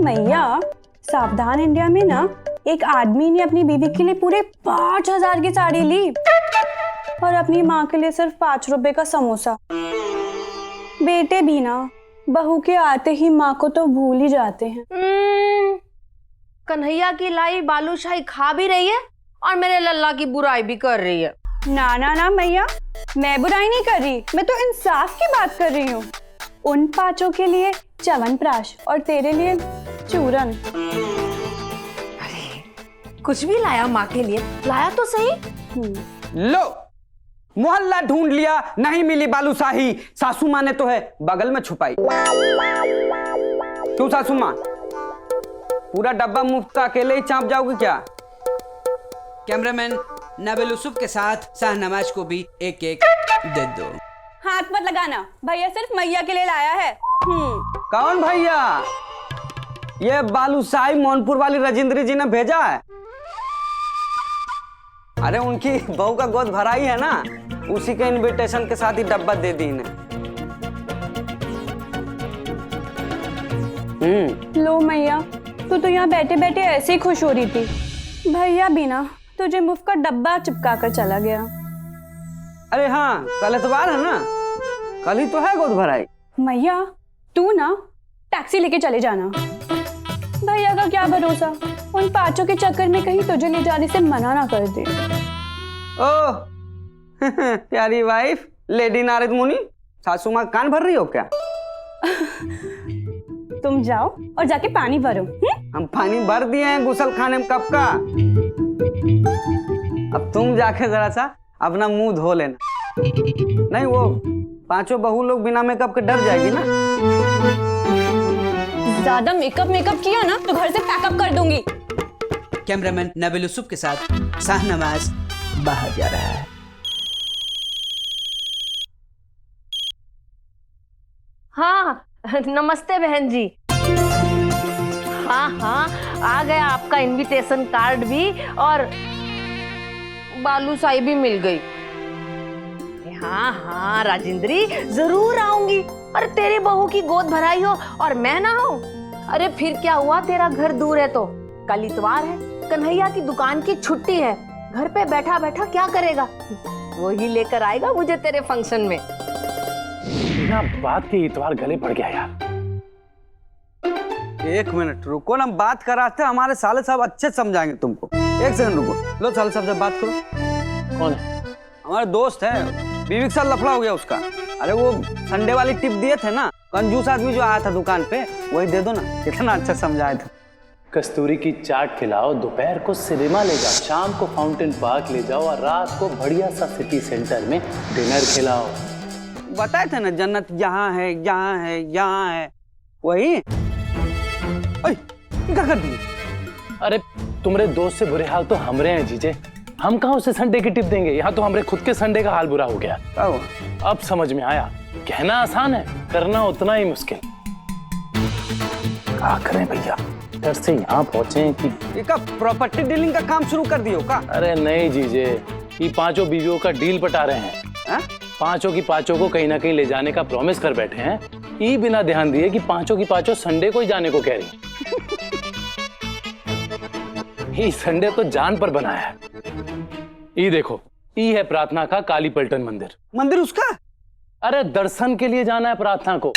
मैया, सावधान इंडिया में ना एक आदमी ने अपनी बीवी के लिए पूरे 5,000 की साड़ी ली और अपनी माँ के लिए सिर्फ 5 रुपए का समोसा। बेटे भी ना बहू के आते ही माँ को तो भूल ही जाते हैं। कन्हैया की लाई बालूशाही खा भी रही है और मेरे लल्ला की बुराई भी कर रही है। ना ना ना मैया, मैं बुराई नहीं कर रही, मैं तो इंसाफ की बात कर रही हूँ। उन 5 के लिए च्यवनप्राश और तेरे लिए चूरन। अरे कुछ भी लाया माँ के लिए, लाया तो सही। लो, मोहल्ला ढूंढ लिया, नहीं मिली बालूशाही। सासू माँ ने तो है बगल में छुपाई। क्यों सासू माँ, पूरा डब्बा मुफ्त का अकेले ही चाप जाओगे क्या? कैमरामैन नाबिल यूसुफ के साथ शाहनवाज को भी एक एक दे दो। हाथ मत लगाना, भैया सिर्फ मैया के लिए लाया है। कौन भैया? ये बालूशाही मोहनपुर वाली राजेंद्री जी ने भेजा है। अरे उनकी बहू का गोद भराई है ना, उसी के इनविटेशन के साथ ही डब्बा दे दी इन्हें। लो मैया, तू तो यहाँ बैठे बैठे ऐसे ही खुश हो रही थी। भैया भी ना तुझे मुफ्त का डब्बा चिपका कर चला गया। अरे हाँ, कल एतवार है ना, कल ही तो है गोद भराई। मैया तू ना टैक्सी लेके चले जाना। भैया का क्या भरोसा, उन 5 के चक्कर में कहीं तुझे ले जाने से मना ना कर दे। ओह प्यारी वाइफ लेडी नारद मुनि, सासू माँ कान भर रही हो क्या? तुम जाओ और जाके पानी भरो। हम पानी भर दिए हैं गुसल खाने में कब का। अब तुम जाके जरा सा अपना मुंह धो लेना। नहीं, वो 5 बहू लोग बिना मेकअप के डर जाएगी ना। ज्यादा मेकअप किया ना तो घर से पैकअप कर दूंगी। कैमरामैन नाबिल यूसुफ के साथ शाहनवाज बाहर जा रहा है। हाँ नमस्ते बहन जी। हाँ हाँ आ गया आपका इनविटेशन कार्ड भी और बालूशाही भी मिल गई। हाँ हाँ राजेंद्री, जरूर आऊंगी। अरे तेरी बहू की गोद भराई हो और मैं ना हूँ? अरे फिर क्या हुआ, तेरा घर दूर है तो कल इतवार है, कन्हैया की दुकान की छुट्टी है, घर पे बैठा बैठा क्या करेगा, वो ही लेकर आएगा मुझे तेरे फंक्शन में। बिना बात के इतवार गले पड़ गया यार। 1 मिनट रुको ना, बात कराते हमारे साले साहब अच्छे समझाएंगे तुमको। 1 सेकंड रुको। लो साले साहब से बात करो। कौन है? हमारे दोस्त है, बीवी के साथ लफड़ा हो गया उसका। अरे वो संडे वाली टिप दिए थे ना, कंजूस आदमी जो आया था दुकान पे, वही दे दो ना। कितना अच्छा समझाए थे। कस्तूरी की चाट खिलाओ, दोपहर को सिनेमा ले जाओ, शाम को फाउंटेन पार्क ले जाओ और रात को बढ़िया सा सिटी सेंटर में डिनर खिलाओ। बताए थे ना जन्नत यहाँ है, यहाँ है, यहाँ है, वही। क्या कर दी? अरे तुम्हारे दोस्त से बुरे हाल तो हमरे हैं जीजे, हम कहाँ उसे संडे की टिप देंगे। यहाँ तो हमारे खुद के संडे का हाल बुरा हो गया। अब समझ में आया, कहना आसान है, करना उतना ही मुश्किल। क्या करें भैया, घर से यहाँ पहुंचे कि प्रॉपर्टी डीलिंग का काम शुरू कर दियो का? अरे नहीं जीजे, ये 5 बीवियों का डील पटा रहे हैं। 5 की 5 को कहीं ना कहीं ले जाने का प्रॉमिस कर बैठे हैं। ये बिना ध्यान दिए कि 5 की 5 संडे को ही जाने को कह रही। ये संडे तो जान पर बनाया है। ये देखो, ये है प्रार्थना का काली पलटन मंदिर। मंदिर उसका? अरे दर्शन के लिए जाना है प्रार्थना को।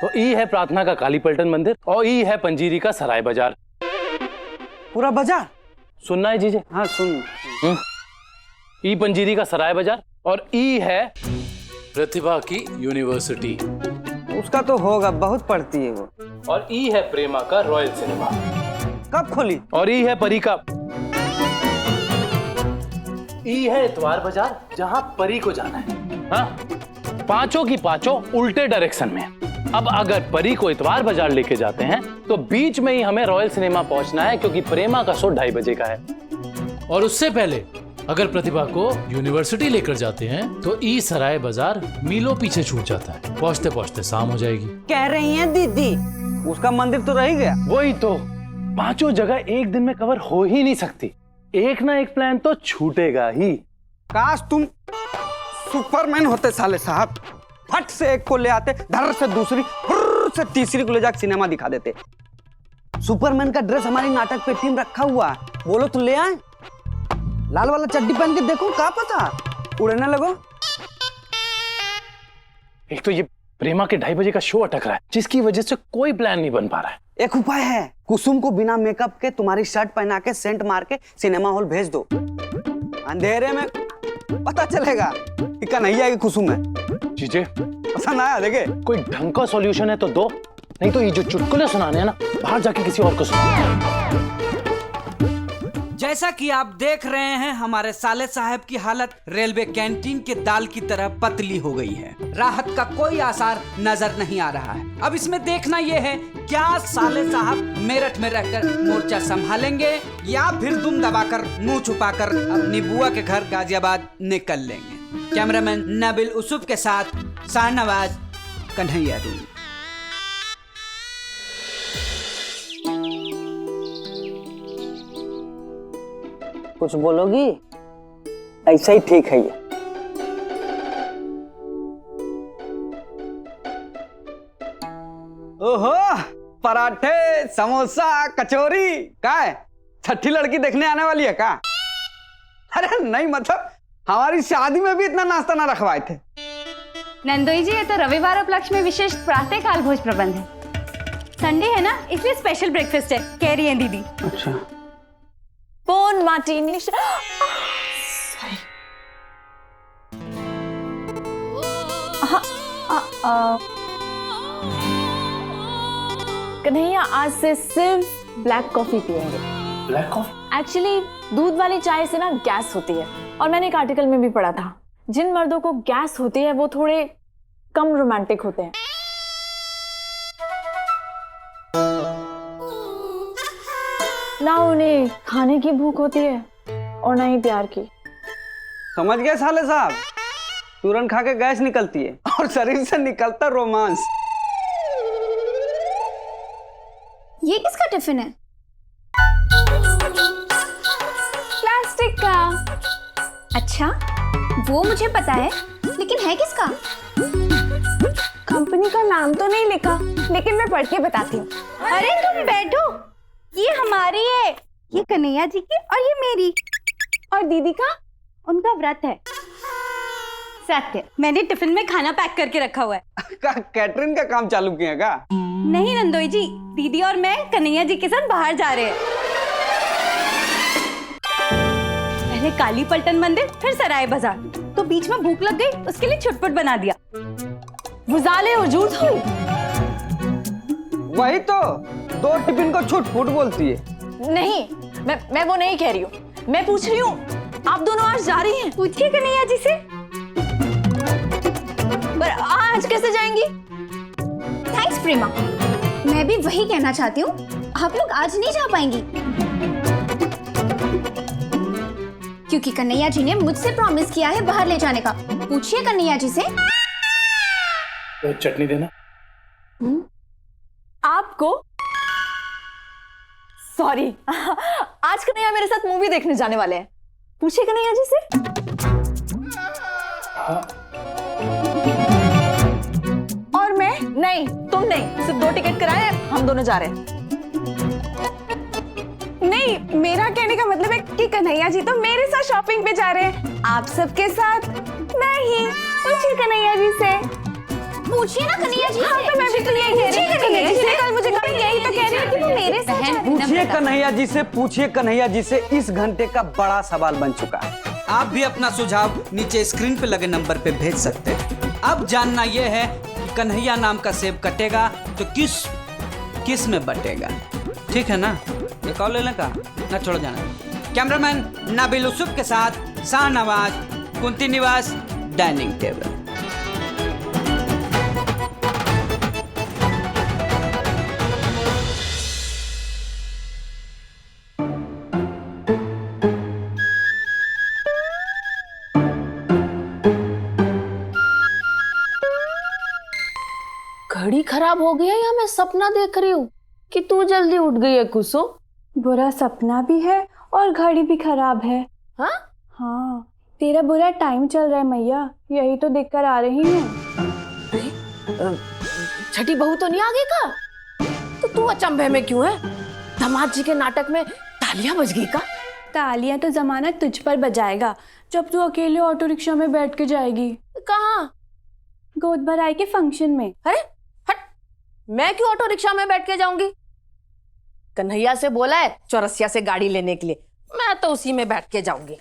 तो ये है प्रार्थना का काली पलटन मंदिर और ये है पंजीरी का सराय बाजार। पूरा बाजार सुनना है जीजे? हाँ सुन। ई पंजीरी का सराय बाजार और ई है प्रतिभा की यूनिवर्सिटी। उसका तो होगा, बहुत पढ़ती है वो। और ई है प्रेमा का रॉयल सिनेमा। कब खोली? और ई है परी का। ई है इतवार बाजार जहां परी को जाना है। हाँ? 5 की 5 उल्टे डायरेक्शन में। अब अगर परी को इतवार बाजार लेके जाते हैं तो बीच में ही हमें रॉयल सिनेमा पहुंचना है, क्योंकि प्रेमा का शो 2:30 बजे का है। और उससे पहले अगर प्रतिभा को यूनिवर्सिटी लेकर जाते हैं तो ई सराय बाजार मीलों पीछे छूट जाता है। पहुंचते पहुंचते शाम हो जाएगी। कह रही हैं दीदी, उसका मंदिर तो रह ही गया। वही तो, 5 जगह एक दिन में कवर हो ही नहीं सकती। एक ना एक प्लान तो छूटेगा ही। काश तुम सुपरमैन होते साले साहब, फट से एक को ले आते, धर से दूसरी, फुर्र से तीसरी को ले जाकर सिनेमा दिखा देते। सुपरमैन का ड्रेस हमारी नाटक पेटी में रखा हुआ है, बोलो तो ले आए। लाल वाला चड्डी पहन के देखो, क्या पता उड़ने लगो। एक तो ये प्रेमा के 2:30 बजे का शो अटक रहा है, जिसकी वजह से कोई प्लान नहीं बन पा रहा है। एक उपाय है, कुसुम को बिना मेकअप के तुम्हारी शर्ट पहना के सेंट मार के सिनेमा हॉल भेज दो। अंधेरे में पता चलेगा कि कन्हैया की कुसुम है। जीजे पसंद आया? देखे कोई ढंग का सॉल्यूशन है तो दो, नहीं तो ये जो चुटकुले सुनाने हैं ना, बाहर जाके किसी और को सुना। जैसा कि आप देख रहे हैं, हमारे साले साहब की हालत रेलवे कैंटीन के दाल की तरह पतली हो गई है। राहत का कोई आसार नजर नहीं आ रहा है। अब इसमें देखना यह है, क्या साले साहब मेरठ में रहकर मोर्चा संभालेंगे या फिर दुम दबाकर मुंह छुपाकर अपनी बुआ के घर गाजियाबाद निकल लेंगे। कैमरामैन नाबिल यूसुफ के साथ शाहनवाज, कन्हैया रूम। कुछ बोलोगी? ऐसा ही ठीक है ये। ओहो, पराठे, समोसा, कचौरी, क्या है? छठी लड़की देखने आने वाली है क्या? अरे नहीं, मतलब हमारी शादी में भी इतना नाश्ता ना रखवाए थे। नंदोई जी, ये तो रविवार उपलक्ष्य में विशेष प्रातःकाल भोज प्रबंध है। संडे है ना, इसलिए स्पेशल ब्रेकफास्ट है, कह रही है दीदी। अच्छा, पोन मार्टिनी। कन्हैया आज से सिर्फ ब्लैक कॉफी पियेंगे। Black coffee? एक्चुअली दूध वाली चाय से ना गैस होती है, और मैंने एक आर्टिकल में भी पढ़ा था, जिन मर्दों को गैस होती है वो थोड़े कम रोमांटिक होते हैं। ना उन्हें खाने की भूख होती है और ना ही प्यार की। समझ गए साले साहब, तुरंत खा के गैस निकलती है और शरीर से निकलता रोमांस। ये किसका टिफिन है? प्लास्टिक का। अच्छा, वो मुझे पता है, लेकिन है किसका? कंपनी का नाम तो नहीं लिखा, लेकिन मैं पढ़ के बताती हूँ। अरे तुम बैठो, ये हमारी है, ये कन्हैया जी की और ये मेरी। और दीदी का? उनका व्रत है। सत्य, मैंने टिफिन में खाना पैक करके रखा हुआ है। कैटरिंग का काम चालू किया क्या? नहीं नंदोई जी, दीदी और मैं कन्हैया जी के साथ बाहर जा रहे हैं। पहले काली पलटन मंदिर, फिर सराय बाजार। तो बीच में भूख लग गई, उसके लिए छुटपुट बना दिया। बुजाले और झूठ हुई। वही तो, 2 टिफिन को छुट-फुट बोलती है। नहीं, मैं वो नहीं कह रही हूँ, मैं पूछ रही हूँ आप दोनों आज जा रही हैं? पूछिए कन्हैया जी से। पर आज कैसे जाएंगी? थैंक्स प्रेमा, मैं भी वही कहना चाहती हूँ, आप लोग आज नहीं जा पाएंगी क्योंकि कन्हैया जी ने मुझसे प्रॉमिस किया है बाहर ले जाने का। पूछिए कन्हैया जी से। तो चटनी देना। आपको? सॉरी, आज कन्हैया मेरे साथ मूवी देखने जाने वाले हैं। पूछिए कन्हैया जी से। और मैं? नहीं, तुम नहीं, सिर्फ 2 टिकट कराए, हम दोनों जा रहे हैं। नहीं, मेरा कहने का मतलब है कि कन्हैया जी तो मेरे साथ शॉपिंग पे जा रहे हैं, आप सबके साथ नहीं। पूछिए कन्हैया जी से। पूछिए ना कन्हैया जी। हाँ, तो मैं भी तो यही कह रही हूँ। कन्हैया जी ने कल मुझे कहा, यही तो कह रही है कि वो मेरे साथ जा रही है। पूछिए कन्हैया जी से, पूछिए कन्हैया जी से, इस घंटे का बड़ा सवाल बन चुका है। आप भी अपना सुझाव नीचे स्क्रीन पे लगे नंबर पे भेज सकते हैं। अब जानना यह है कि कन्हैया नाम का सेब कटेगा तो किस में बटेगा। ठीक है ना? ये कॉल लेने का ना, छोड़ जाना। कैमरामैन नाबिल यूसुफ के साथ शाहनवाज, कुंती निवास, डाइनिंग टेबल। घड़ी खराब हो गया या मैं सपना देख रही हूँ कि तू जल्दी उठ गई है कुसुम? बुरा सपना भी है और घड़ी भी खराब है। हाँ? हाँ, तेरा बुरा टाइम चल रहा है मैया, यही तो देख कर आ रही हूँ। छठी बहू तो नहीं आ गई का? तो तू अचंभे में क्यों है? दामाद जी के नाटक में तालियां बज गई का? तालियां तो जमाना तुझ पर बजाएगा जब तू अकेले ऑटो रिक्शा में बैठ के जाएगी। कहाँ? गोद भराई के फंक्शन में। अरे हट, मैं क्यों ऑटो रिक्शा में बैठ के जाऊंगी? कन्हैया से बोला है चौरसिया से गाड़ी लेने के लिए, मैं तो उसी में बैठ के जाऊंगी।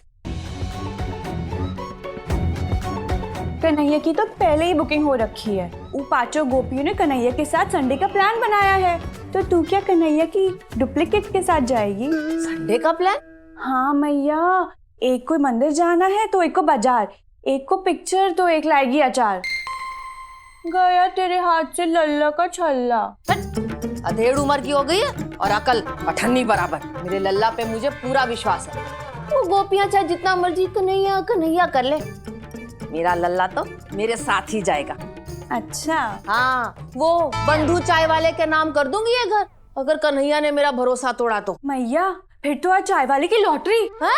कन्हैया की तो पहले ही बुकिंग हो रखी है। वो पांचों गोपियों ने कन्हैया के साथ संडे का प्लान बनाया है, तो तू क्या कन्हैया की डुप्लीकेट के साथ जाएगी? संडे का प्लान? हाँ मैया, एक को मंदिर जाना है तो एक को बाजार, एक को पिक्चर तो एक लाएगी अचार। गया तेरे हाथ से लल्ला का छल्ला। अधेड़ उम्र की हो गई है और अकल अठन्नी बराबर। मेरे लल्ला पे मुझे पूरा विश्वास है। वो गोपियां चाहे जितना मर्जी कन्हैया कन्हैया कर ले, मेरा लल्ला तो मेरे साथ ही जाएगा। अच्छा, हाँ, वो बंधु चाय वाले के नाम कर दूंगी ये घर, अगर कन्हैया ने मेरा भरोसा तोड़ा तो। मैया फिर तो आज चाय वाले की लॉटरी। हाँ?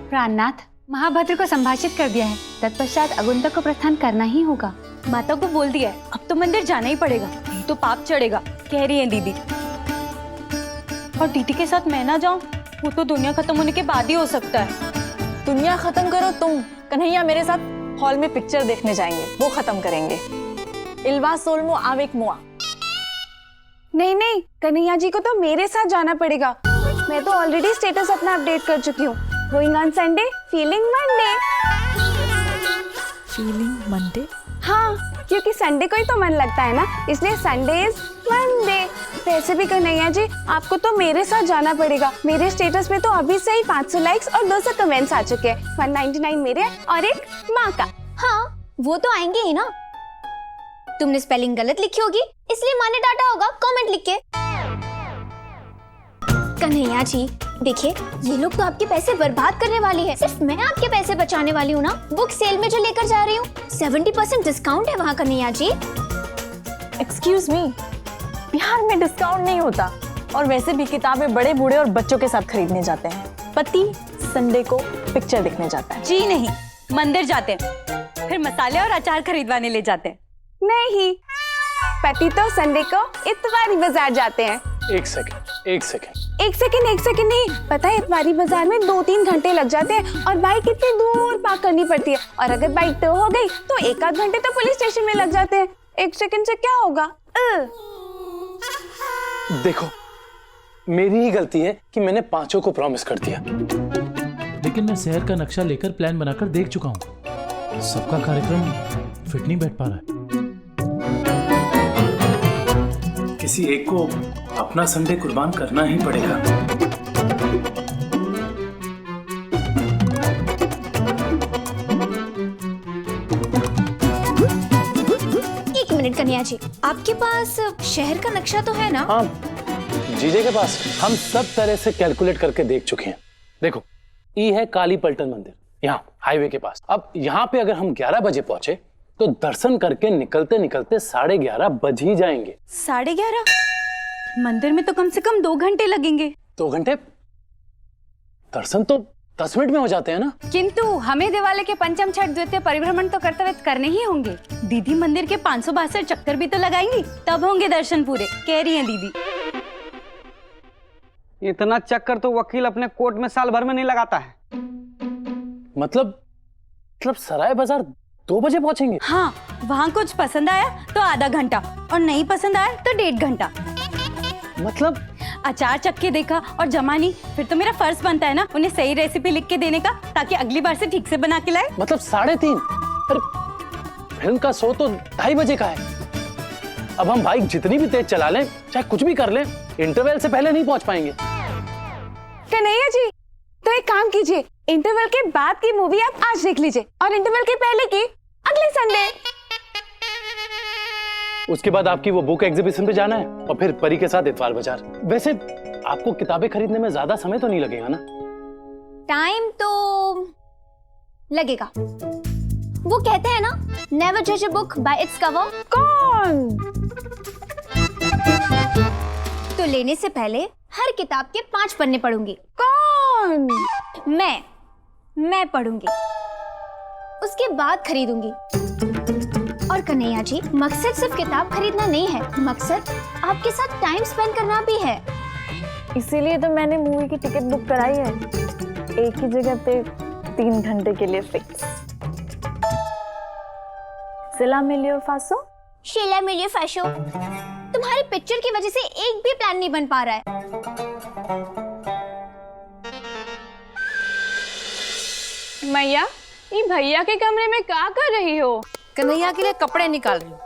प्राणनाथ, महाभद्र को संभाषित कर दिया है, तत्पश्चात अगुंतक को प्रस्थान करना ही होगा। माता को बोल दिया है, अब तो मंदिर जाना ही पड़ेगा, नहीं तो पाप चढ़ेगा, कह रही है दीदी। और दीदी के साथ मैं ना जाऊं, वो तो दुनिया खत्म होने के बाद ही हो सकता है। दुनिया खत्म करो तुम, कन्हैया मेरे साथ हॉल में पिक्चर देखने जाएंगे, वो खत्म करेंगे। इल्वा सोलमो आवेक मुआ। नहीं नहीं, कन्हैया जी को तो मेरे साथ जाना पड़ेगा। मैं तो ऑलरेडी स्टेटस अपना अपडेट कर चुकी हूँ। Going on Sunday, feeling Monday. Feeling Monday? हाँ, क्योंकि संडे को ही तो मन लगता है ना, इसलिए संडे इज मंडे। वैसे भी कन्हैया जी, आपको तो मेरे साथ जाना पड़ेगा। मेरे स्टेटस पे तो अभी से ही 500 लाइक्स और 200 कमेंट्स आ चुके हैं। 199 मेरे और एक माँ का। हाँ, वो तो आएंगे ही ना। तुमने स्पेलिंग गलत लिखी होगी, इसलिए माँ ने डांटा होगा कमेंट लिख के। कन्हैया जी देखिए, ये लोग तो आपके पैसे बर्बाद करने वाले हैं। सिर्फ मैं आपके पैसे बचाने वाली हूँ ना। बुक सेल में जो लेकर जा रही हूँ 70% डिस्काउंट है वहाँ कन्हैया जी। एक्सक्यूज मी, बिहार में डिस्काउंट नहीं होता। और वैसे भी किताबें बड़े बूढ़े और बच्चों के साथ खरीदने जाते हैं। पति संडे को पिक्चर देखने जाता है। जी नहीं, मंदिर जाते हैं, फिर मसाले और अचार खरीदवाने ले जाते हैं। नहीं, पति तो संडे को इतवारी बाजार जाते हैं। एक सेकंड नहीं, पता है इतवारी बाजार में 2-3 घंटे लग जाते हैं और बाइक इतनी दूर पार्क करनी पड़ती है। और अगर बाइक टो हो गई तो 1-8 घंटे तो पुलिस स्टेशन में लग जाते हैं। 1 सेकंड से क्या होगा? देखो, मेरी ही गलती है कि मैंने पांचों को प्रॉमिस कर दिया। लेकिन मैं शहर का नक्शा लेकर प्लान बनाकर देख चुका हूँ। सबका कार्यक्रम फिट नहीं बैठ पा रहा है। किसी एक को अपना संडे कुर्बान करना ही पड़ेगा। एक मिनट कन्हैया जी, आपके पास शहर का नक्शा तो है ना? हाँ, जीजे के पास। हम सब तरह से कैलकुलेट करके देख चुके हैं। देखो, ये है काली पलटन मंदिर, यहाँ हाईवे के पास। अब यहाँ पे अगर हम 11 बजे पहुंचे तो दर्शन करके निकलते निकलते 11:30 बज ही जाएंगे। 11:30? मंदिर में तो कम से कम 2 घंटे लगेंगे। 2 घंटे? दर्शन तो 10 मिनट में हो जाते हैं ना। किंतु हमें दिवाली के पंचम छठ द्वितीय परिभ्रमण तो कर्तव्य करने ही होंगे। दीदी मंदिर के 562 चक्कर भी तो लगाएंगी, तब होंगे दर्शन पूरे, कह रही हैं दीदी। इतना चक्कर तो वकील अपने कोर्ट में साल भर में नहीं लगाता है। मतलब सराय बाजार 2 बजे पहुंचेंगे? हाँ, वहाँ कुछ पसंद आया तो आधा घंटा और नहीं पसंद आया तो 1.5 घंटा। मतलब अचार चक्के देखा और जमा नहीं, फिर तो मेरा फर्ज बनता है ना उन्हें सही रेसिपी लिख के देने का, ताकि अगली बार से ठीक से बना के लाए। मतलब 3:30? अरे फिल्म का शो तो 2:30 बजे का है। अब हम बाइक जितनी भी तेज चला लें, चाहे कुछ भी कर लें, इंटरवल से पहले नहीं पहुंच पाएंगे। कन्हैया जी, तो एक काम कीजिए, इंटरवल के बाद की मूवी आप आज देख लीजिए और इंटरवल के पहले की अगले संडे। उसके बाद आपकी वो बुक एग्जीबिशन पे जाना है और फिर परी के साथ इतवार बाजार। वैसे आपको किताबें खरीदने में ज्यादा समय तो नहीं लगेगा ना? टाइम तो लगेगा। वो कहते हैं ना, नेवर जज a book by its cover. कौन? तो लेने से पहले हर किताब के 5 पन्ने पढ़ूंगी। कौन? मैं पढ़ूंगी, उसके बाद खरीदूंगी। और कन्हैया जी, मकसद सिर्फ किताब खरीदना नहीं है, मकसद आपके साथ टाइम स्पेंड करना भी है। इसीलिए तो मैंने मूवी की टिकट बुक कराई है, एक ही जगह पे 3 घंटे के लिए फिक्स। सिला मिलियो फासो, शीला मिलियो फाशो। तुम्हारी पिक्चर की वजह से एक भी प्लान नहीं बन पा रहा है। मैया, ये भैया के कमरे में क्या कर रही हो? कन्हैया के लिए कपड़े निकाल रही हूँ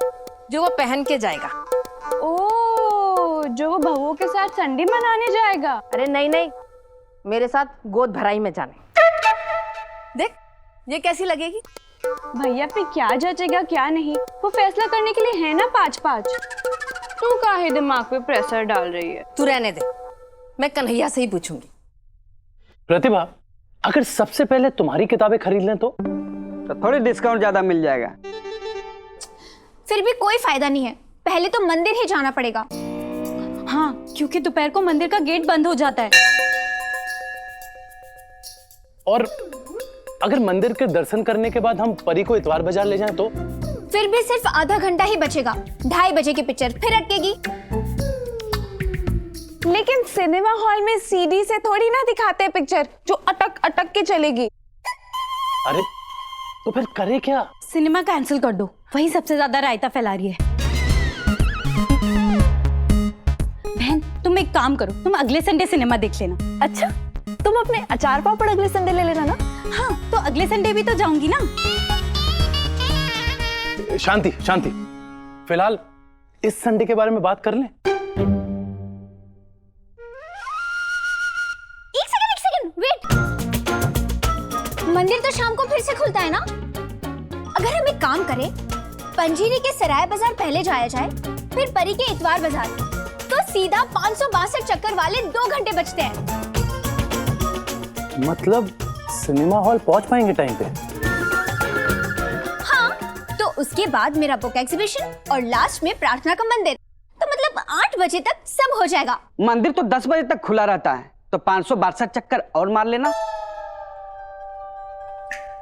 जो वो पहन के जाएगा। ओ, जो वो बहुओं के साथ संडे मनाने जाएगा? अरे नहीं नहीं, मेरे साथ गोद भराई में जाने। देख ये कैसी लगेगी। भैया पे क्या जचेगा क्या नहीं, वो फैसला करने के लिए है ना 5-5। तू काहे दिमाग पे प्रेशर डाल रही है? तू रहने दे, मैं कन्हैया से ही पूछूंगी। प्रतिभा, अगर सबसे पहले तुम्हारी किताबें खरीद लें तो थोड़ी डिस्काउंट ज्यादा मिल जाएगा। फिर भी कोई फायदा नहीं है, पहले तो मंदिर ही जाना पड़ेगा। हाँ, क्योंकि दोपहर को मंदिर का गेट बंद हो जाता है। और अगर मंदिर के दर्शन करने के बाद हम परी को इतवार बाजार ले जाएं तो फिर भी सिर्फ आधा घंटा ही बचेगा। 2:30 बजे की पिक्चर फिर अटकेगी। लेकिन सिनेमा हॉल में सीडी से थोड़ी ना दिखाते हैं पिक्चर जो अटक अटक के चलेगी। अरे तो फिर करे क्या? सिनेमा कैंसिल कर दो, वही सबसे ज्यादा रायता फैला रही है। बहन, तुम एक काम करो, तुम अगले संडे सिनेमा देख लेना। अच्छा, तुम अपने अचार पापड़ अगले संडे ले लेना ना। हाँ, तो अगले संडे भी तो जाऊंगी ना। शांति शांति, फिलहाल इस संडे के बारे में बात कर लें। एक सेकंड वेट। मंदिर तो शाम को फिर से खुलता है ना। अगर हम एक काम करें, पंजीरी के सराय बाजार पहले जाया जाए, फिर परी के इतवार बाजार, तो सीधा 562 चक्कर वाले 2 घंटे बचते हैं। मतलब सिनेमा हॉल पहुंच पाएंगे टाइम पे? हाँ, तो उसके बाद मेरा बुक एग्जीबिशन और लास्ट में प्रार्थना का मंदिर, तो मतलब 8 बजे तक सब हो जाएगा। मंदिर तो 10 बजे तक खुला रहता है, तो 562 चक्कर और मार लेना।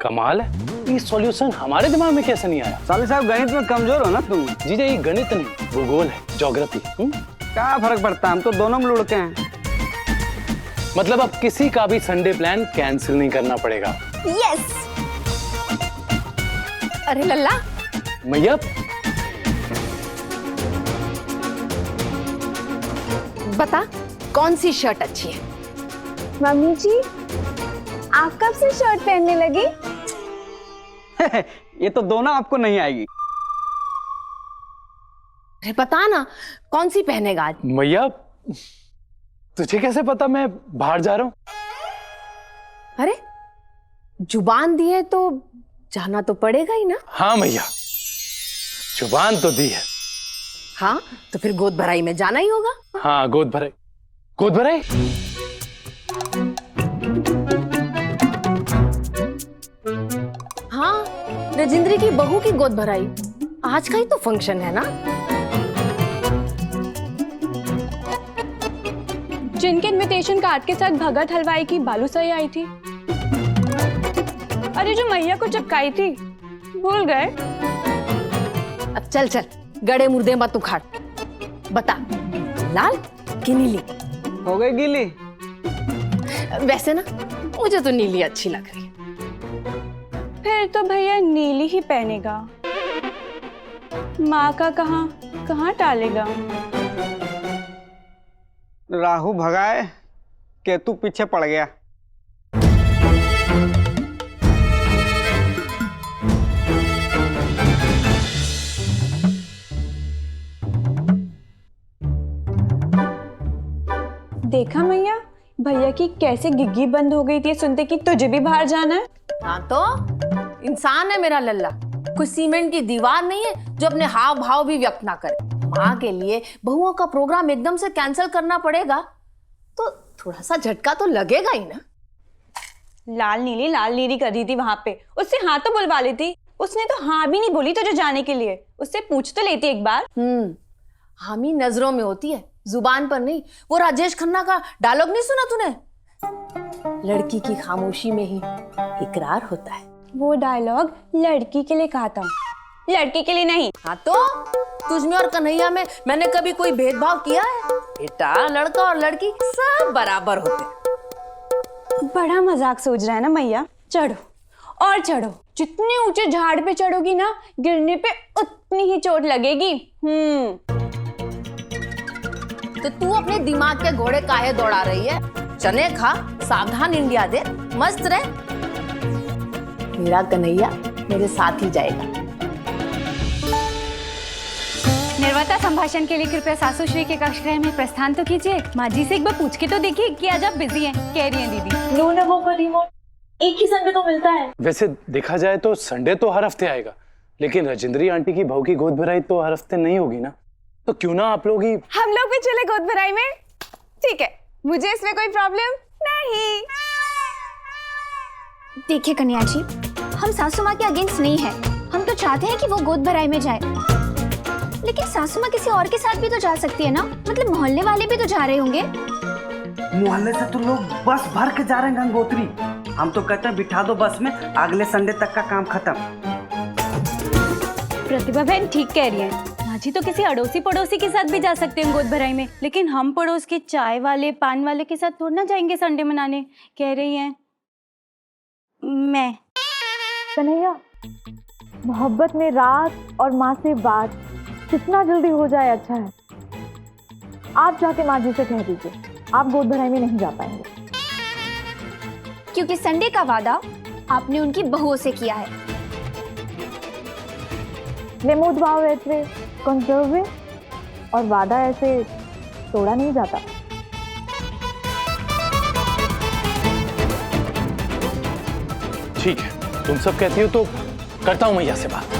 कमाल है, ये सॉल्यूशन हमारे दिमाग में कैसे नहीं आया? साले साहब, गणित में कमजोर हो ना तुम। जीजा, ये गणित नहीं, भूगोल है, ज्योग्राफी। क्या फर्क पड़ता है, हम तो दोनों में लुढ़के हैं। मतलब अब किसी का भी संडे प्लान कैंसिल नहीं करना पड़ेगा। यस। अरे लल्ला, मैया, बता कौन सी शर्ट अच्छी है? मम्मी जी, आप कब से शर्ट पहनने लगी? ये तो दोनों आपको नहीं आएगी। अरे बता ना, कौन सी पहनेगा आज? मैया, तुझे कैसे पता मैं बाहर जा रहा हूं? अरे जुबान दी है तो जाना तो पड़ेगा ही ना। हाँ मैया, जुबान तो दी है। हाँ, तो फिर गोद भराई में जाना ही होगा। हाँ, गोद भराई। गोद भराई? हाँ, राजेंद्र की बहू की गोद भराई आज का ही तो फंक्शन है ना। जिनके इनविटेशन कार्ड के साथ भगत हलवाई की बालूशाही आई थी। अरे जो मैया को चिपकाई थी, भूल गए? अब चल चल, गड़े मुर्दे मत उखाड़। बता, लाल कि नीली? हो गई गीली? वैसे ना मुझे तो नीली अच्छी लग रही है। फिर तो भैया नीली ही पहनेगा। माँ का कहाँ टालेगा? राहु भगाए, केतु पीछे पड़ गया। देखा मैया, भैया की कैसे गिग्गी बंद हो गई थी सुनते कि तुझे भी बाहर जाना है। हाँ तो इंसान है मेरा लल्ला, कोई सीमेंट की दीवार नहीं है जो अपने हाव भाव भी व्यक्त ना करे। माँ के लिए बहुओं का प्रोग्राम एकदम से कैंसिल करना पड़ेगा तो थोड़ा सा झटका तो लगेगा ही ना। लाल नीली कर रही थी वहां पे, उससे हाँ तो बुलवा लेती। उसने तो हाँ भी नहीं बोली तुझे जाने के लिए, उससे पूछ तो लेती एक बार। हामी नजरों में होती है, जुबान पर नहीं। वो राजेश खन्ना का डायलॉग नहीं सुना तूने? लड़की की खामोशी में ही इकरार होता है। वो डायलॉग लड़की के लिए कहा था, लड़की के लिए नहीं। हाँ तो तुझमें और कन्हैया में मैंने कभी कोई भेदभाव किया है? बेटा, लड़का और लड़की सब बराबर होते हैं। बड़ा मजाक सोच रहा है ना मैया। चढ़ो और चढ़ो, जितने ऊंचे झाड़ पे चढ़ोगी ना, गिरने पे उतनी ही चोट लगेगी। तो तू अपने दिमाग के घोड़े काहे दौड़ा रही है? चने खा, सावधान इंडिया दे, मस्त रह। मेरा कन्हैया मेरे साथ ही जाएगा। निर्वाता संभाषण के लिए कृपया सासू श्री के कक्षगृह में प्रस्थान तो कीजिए। माँ जी से एक बार पूछ के तो देखिए कि आज आप बिजी हैं। कह रही हैं दीदी। नो ना वो रिमोट, एक ही संडे तो मिलता है। वैसे देखा जाए तो संडे तो हर हफ्ते आएगा, लेकिन राजेंद्री आंटी की बहू की गोद भराई तो हर हफ्ते नहीं होगी ना। तो क्यों ना आप लोग ही हम लोग भी चले गोद भराई में? ठीक है, मुझे इसमें कोई प्रॉब्लम नहीं। देखिए कन्या जी, हम सासू माँ के अगेंस्ट नहीं है। हम तो चाहते हैं कि वो गोद भराई में जाए, लेकिन सासू माँ किसी और के साथ भी तो जा सकती है ना। मतलब मोहल्ले वाले भी तो जा रहे होंगे। मोहल्ले से तो लोग बस भर के जा रहे हैं गंगोत्री। हम तो कहते हैं बिठा दो बस में, अगले संडे तक का काम खत्म। प्रतिभा बहन ठीक कह रही है। माँ जी तो किसी अड़ोसी पड़ोसी के साथ भी जा सकते हैं गोद भराई में, लेकिन हम पड़ोस के चाय वाले पान वाले के साथ थोड़ा ना जाएंगे संडे मनाने, कह रही हैं। मैं कन्हैया, मोहब्बत में रात और माँ से बात जितना जल्दी हो जाए अच्छा है। आप जाके माँ जी से कह दीजिए आप गोद भराई में नहीं जा पाएंगे, क्योंकि संडे का वादा आपने उनकी बहुओं से किया है। नेमोद्भाव ऐसे कंजर्वे और वादा ऐसे तोड़ा नहीं जाता। ठीक है, तुम सब कहती हो तो करता हूं मैया से बात।